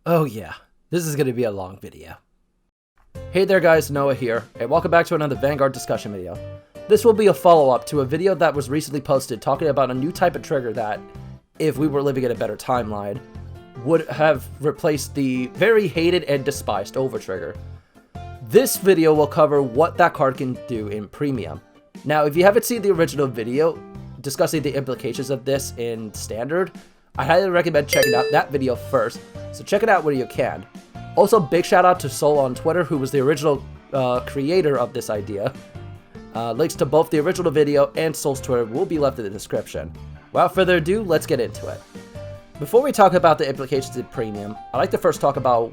Oh yeah, this is going to be a long video. Hey there guys, Noah here, and welcome back to another Vanguard discussion video. This will be a follow-up to a video that was recently posted talking about a new type of trigger that, if we were living in a better timeline, would have replaced the very hated and despised Overtrigger. This video will cover what that card can do in Premium. Now, if you haven't seen the original video discussing the implications of this in Standard, I highly recommend checking out that video first, so check it out when you can. Also, big shout out to Soul on Twitter, who was the original creator of this idea. Links to both the original video and Soul's Twitter will be left in the description. Without further ado, let's get into it. Before we talk about the implications in Premium, I'd like to first talk about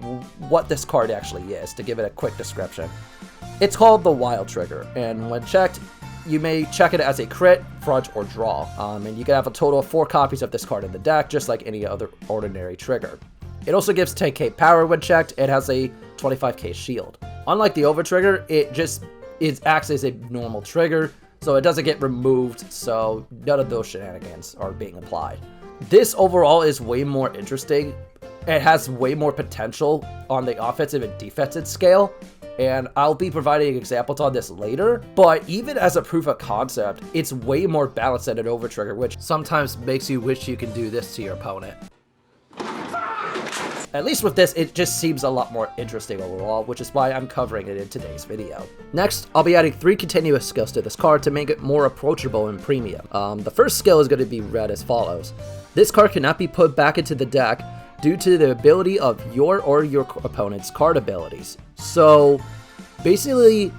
what this card actually is, to give it a quick description. It's called the Wild Trigger, and when checked, you may check it as a crit, front, or draw, and you can have a total of 4 copies of this card in the deck, just like any other ordinary trigger. It also gives 10k power when checked. It has a 25k shield. Unlike the Overtrigger, it acts as a normal trigger, so it doesn't get removed, so none of those shenanigans are being applied. This overall is way more interesting. It has way more potential on the offensive and defensive scale, and I'll be providing examples on this later, but even as a proof of concept, it's way more balanced than an Overtrigger, which sometimes makes you wish you can do this to your opponent. At least with this, it just seems a lot more interesting overall, which is why I'm covering it in today's video. Next, I'll be adding 3 continuous skills to this card to make it more approachable in Premium. The first skill is going to be read as follows. This card cannot be put back into the deck due to the ability of your or your opponent's card abilities. So, basically,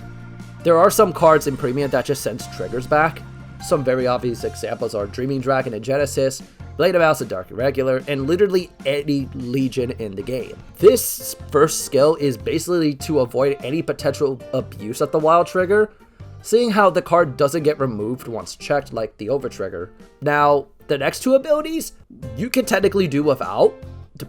there are some cards in Premium that just sends triggers back. Some very obvious examples are Dreaming Dragon and Genesis, Blade of Mouse and Dark Irregular, and literally any Legion in the game. This first skill is basically to avoid any potential abuse of the Wild Trigger, seeing how the card doesn't get removed once checked like the Overtrigger. Now, the next 2 abilities, you can technically do without,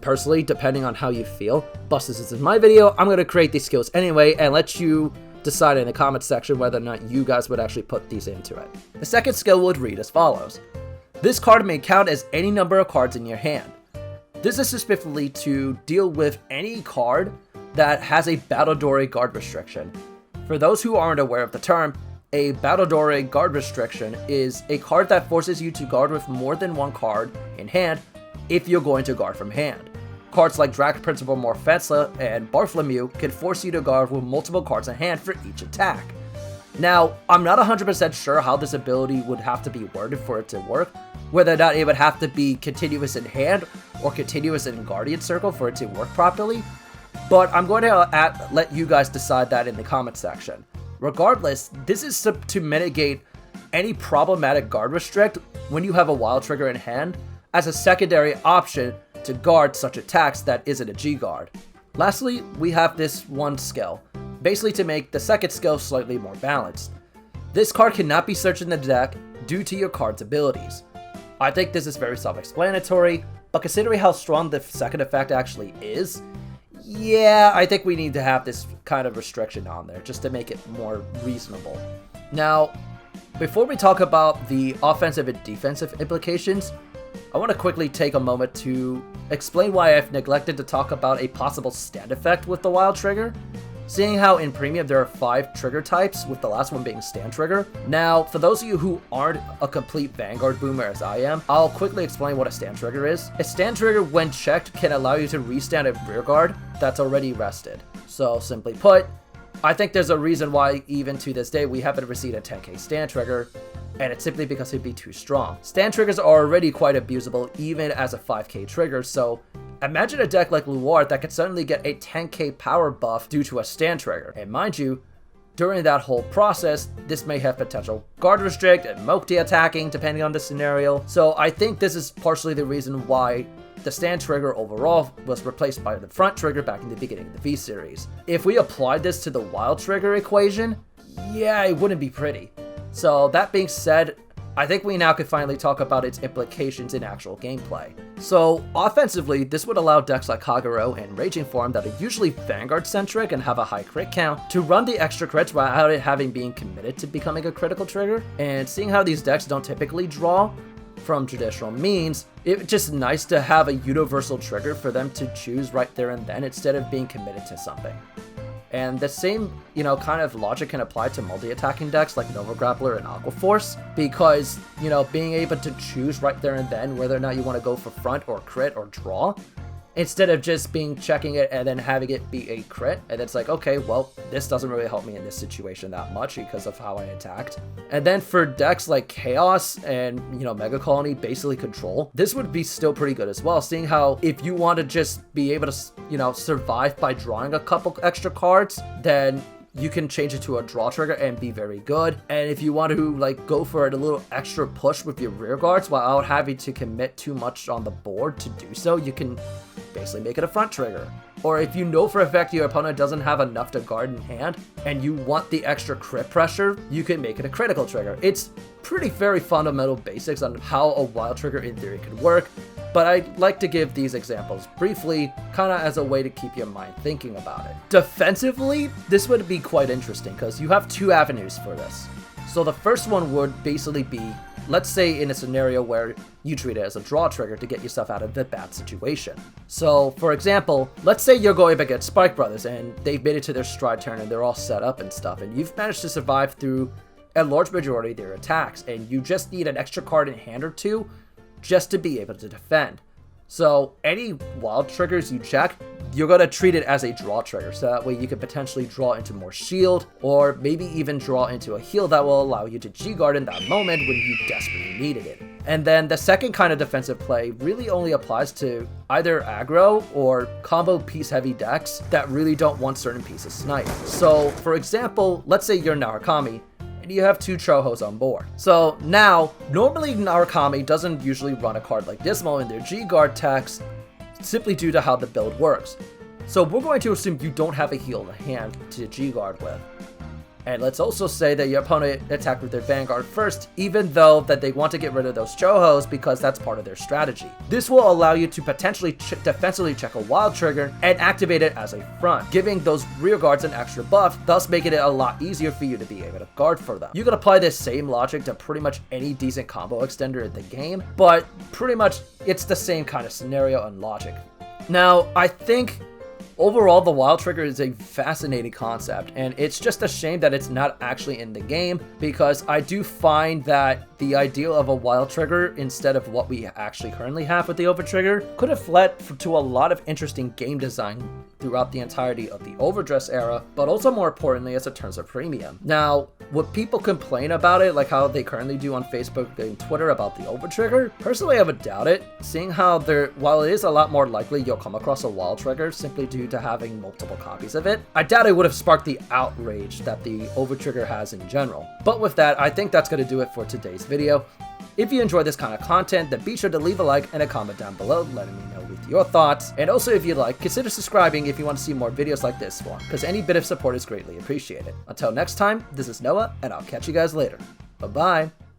personally, depending on how you feel. But since this is my video, I'm going to create these skills anyway and let you decide in the comment section whether or not you guys would actually put these into it. The second skill would read as follows. This card may count as any number of cards in your hand. This is specifically to deal with any card that has a Battledore guard restriction. For those who aren't aware of the term, a Battledore guard restriction is a card that forces you to guard with more than 1 card in hand if you're going to guard from hand. Cards like Drag Principal Morfetza and Bartholomew can force you to guard with multiple cards in hand for each attack. Now, I'm not 100% sure how this ability would have to be worded for it to work, whether or not it would have to be continuous in hand or continuous in Guardian Circle for it to work properly, but I'm going to let you guys decide that in the comment section. Regardless, this is to mitigate any problematic guard restrict when you have a Wild Trigger in hand as a secondary option to guard such attacks that isn't a G-Guard. Lastly, we have this one skill, basically to make the second skill slightly more balanced. This card cannot be searched in the deck due to your card's abilities. I think this is very self-explanatory, but considering how strong the second effect actually is, yeah, I think we need to have this kind of restriction on there just to make it more reasonable. Now, before we talk about the offensive and defensive implications, I want to quickly take a moment to explain why I've neglected to talk about a possible stand effect with the Wild Trigger, seeing how in Premium there are 5 trigger types, with the last one being Stand Trigger. Now, for those of you who aren't a complete Vanguard boomer as I am, I'll quickly explain what a Stand Trigger is. A Stand Trigger, when checked, can allow you to restand a rear guard that's already rested. So, simply put, I think there's a reason why even to this day we haven't received a 10k Stand Trigger, and it's simply because it'd be too strong. Stand Triggers are already quite abusable even as a 5k trigger, so imagine a deck like Luar that could suddenly get a 10k power buff due to a Stand Trigger. And mind you, during that whole process, this may have potential guard restrict and Mokti attacking depending on the scenario. So I think this is partially the reason why the Stand Trigger overall was replaced by the Front Trigger back in the beginning of the V-Series. If we applied this to the Wild Trigger equation, yeah, it wouldn't be pretty. So that being said, I think we now can finally talk about its implications in actual gameplay. So offensively, this would allow decks like Kagero and Raging Form that are usually Vanguard centric and have a high crit count to run the extra crits without it having been committed to becoming a critical trigger. And seeing how these decks don't typically draw, from traditional means, it's just nice to have a universal trigger for them to choose right there and then instead of being committed to something. And the same, kind of logic can apply to multi-attacking decks like Nova Grappler and Aqua Force, because, being able to choose right there and then whether or not you want to go for front or crit or draw, instead of just checking it and then having it be a crit, and it's like, okay, well, this doesn't really help me in this situation that much because of how I attacked. And then for decks like Chaos and, Mega Colony, basically Control, this would be still pretty good as well, seeing how if you want to just be able to, survive by drawing a couple extra cards, then you can change it to a draw trigger and be very good. And if you want to go for a little extra push with your rear guards without having to commit too much on the board to do so, you can basically make it a front trigger. Or if you know for a fact your opponent doesn't have enough to guard in hand and you want the extra crit pressure, you can make it a critical trigger. It's very fundamental basics on how a wild trigger in theory could work, but I'd like to give these examples briefly, kind of as a way to keep your mind thinking about it. Defensively, this would be quite interesting because you have two avenues for this. So the first one would basically be, let's say in a scenario where you treat it as a draw trigger to get yourself out of the bad situation. So, for example, let's say you're going up against Spike Brothers and they've made it to their stride turn and they're all set up and stuff, and you've managed to survive through a large majority of their attacks, and you just need an extra card in hand or two just to be able to defend. So any wild triggers you check, you're going to treat it as a draw trigger, so that way you could potentially draw into more shield, or maybe even draw into a heal that will allow you to G-guard in that moment when you desperately needed it. And then the second kind of defensive play really only applies to either aggro or combo piece heavy decks that really don't want certain pieces sniped. So for example, let's say you're Narukami, and you have two Chohos on board. So now, normally Narukami doesn't usually run a card like Dismal in their G-Guard text, simply due to how the build works. So we're going to assume you don't have a heal in the hand to G-Guard with. And let's also say that your opponent attacked with their Vanguard first, even though that they want to get rid of those Chohos because that's part of their strategy. This will allow you to potentially defensively check a wild trigger and activate it as a front, giving those rear guards an extra buff, thus making it a lot easier for you to be able to guard for them. You can apply this same logic to pretty much any decent combo extender in the game, but pretty much it's the same kind of scenario and logic. Now, I think overall, the wild trigger is a fascinating concept, and it's just a shame that it's not actually in the game, because I do find that the idea of a wild trigger instead of what we actually currently have with the Overtrigger could have led to a lot of interesting game design throughout the entirety of the Overdress era, but also more importantly as it turns to premium. Now, would people complain about it like how they currently do on Facebook and Twitter about the Overtrigger? Personally, I would doubt it, seeing how while it is a lot more likely you'll come across a wild trigger simply due to having multiple copies of it, I doubt it would have sparked the outrage that the Overtrigger has in general. But with that, I think that's going to do it for today's video. If you enjoy this kind of content, then be sure to leave a like and a comment down below letting me know with your thoughts. And also, if you'd like, consider subscribing if you want to see more videos like this one, because any bit of support is greatly appreciated. Until next time, this is Noah, and I'll catch you guys later. Bye-bye.